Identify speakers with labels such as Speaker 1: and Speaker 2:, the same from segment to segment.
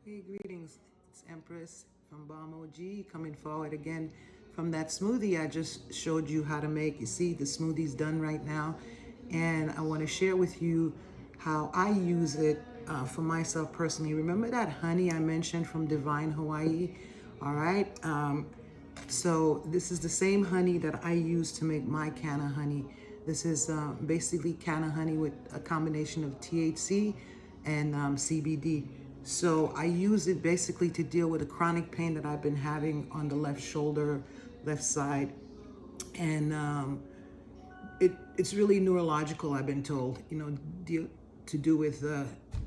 Speaker 1: Hey, greetings. It's Empress from Balm O.G coming forward again from that smoothie I just showed you how to make. You see, the smoothie's done right now, and I want to share with you how I use it for myself personally. Remember that honey I mentioned from Divine Hawaii? All right. So this is the same honey that I use to make my Canna honey. This is basically Canna honey with a combination of THC and CBD. So I use it basically to deal with a chronic pain that I've been having on the left shoulder, left side. And it's really neurological, I've been told, to do with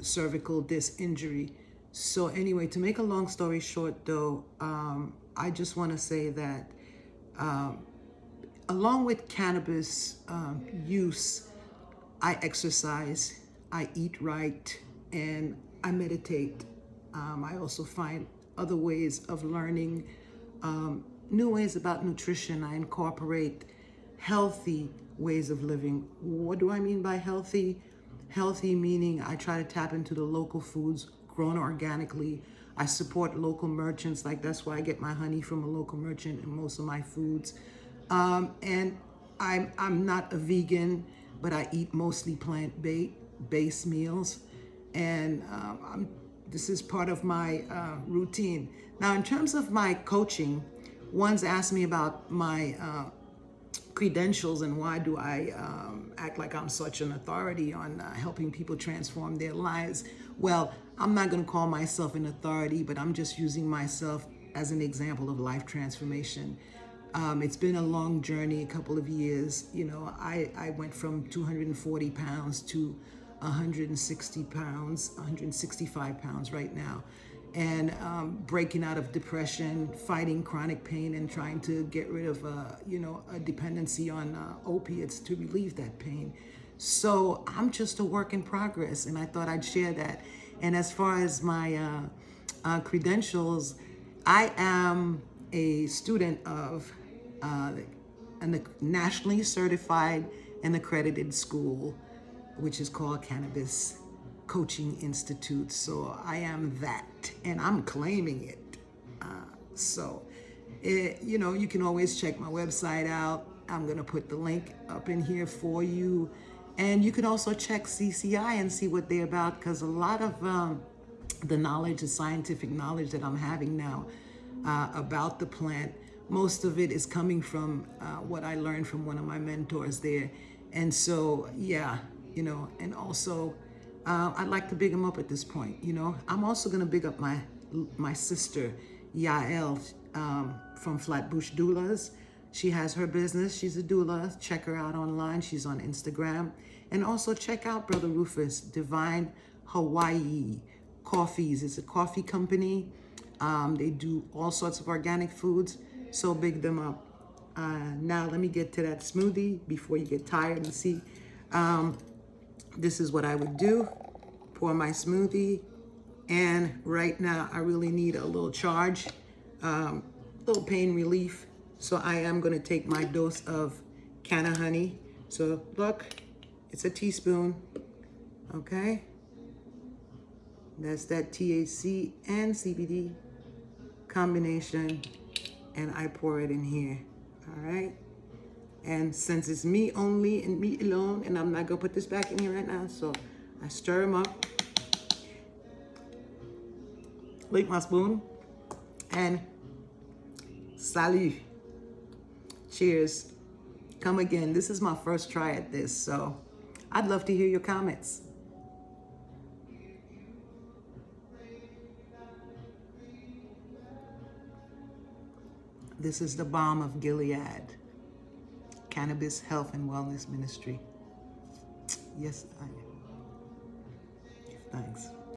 Speaker 1: cervical disc injury. So anyway, to make a long story short though, I just want to say that along with cannabis use, I exercise, I eat right, and I meditate. I also find other ways of learning, new ways about nutrition. I incorporate healthy ways of living. What do I mean by healthy? Healthy meaning I try to tap into the local foods grown organically. I support local merchants, like that's why I get my honey from a local merchant and most of my foods. And I'm not a vegan, but I eat mostly plant-based meals. And this is part of my routine. Now, in terms of my coaching, one's asked me about my credentials and why do I act like I'm such an authority on helping people transform their lives. Well, I'm not going to call myself an authority, but I'm just using myself as an example of life transformation. It's been a long journey, a couple of years. I went from 240 pounds to 160 pounds, 165 pounds right now. And breaking out of depression, fighting chronic pain, and trying to get rid of, a dependency on opiates to relieve that pain. So I'm just a work in progress, and I thought I'd share that. And as far as my credentials, I am a student of a nationally certified and accredited school, which is called Cannabis Coaching Institute. So I am that, and I'm claiming it. You can always check my website out. I'm gonna put the link up in here for you. And you can also check CCI and see what they're about, because a lot of the knowledge, the scientific knowledge that I'm having now about the plant, most of it is coming from what I learned from one of my mentors there. And so, and also, I'd like to big them up at this point. I'm also gonna big up my sister, Yael, from Flatbush Doulas. She has her business. She's a doula. Check her out online. She's on Instagram. And also check out Brother Rufus, Divine Hawaii Coffees. It's a coffee company. They do all sorts of organic foods. So big them up. Now let me get to that smoothie before you get tired and see. This is what I would do. Pour my smoothie. And right now I really need a little charge, little pain relief. So I am going to take my dose of Canna honey. So look, it's a teaspoon. Okay. That's that THC and CBD combination. And I pour it in here. All right. And since it's me only and me alone, and I'm not going to put this back in here right now, so I stir them up. Lick my spoon. And salut. Cheers. Come again. This is my first try at this, so I'd love to hear your comments. This is the Balm of Gilead. Cannabis Health and Wellness Ministry. Yes, I am. Thanks.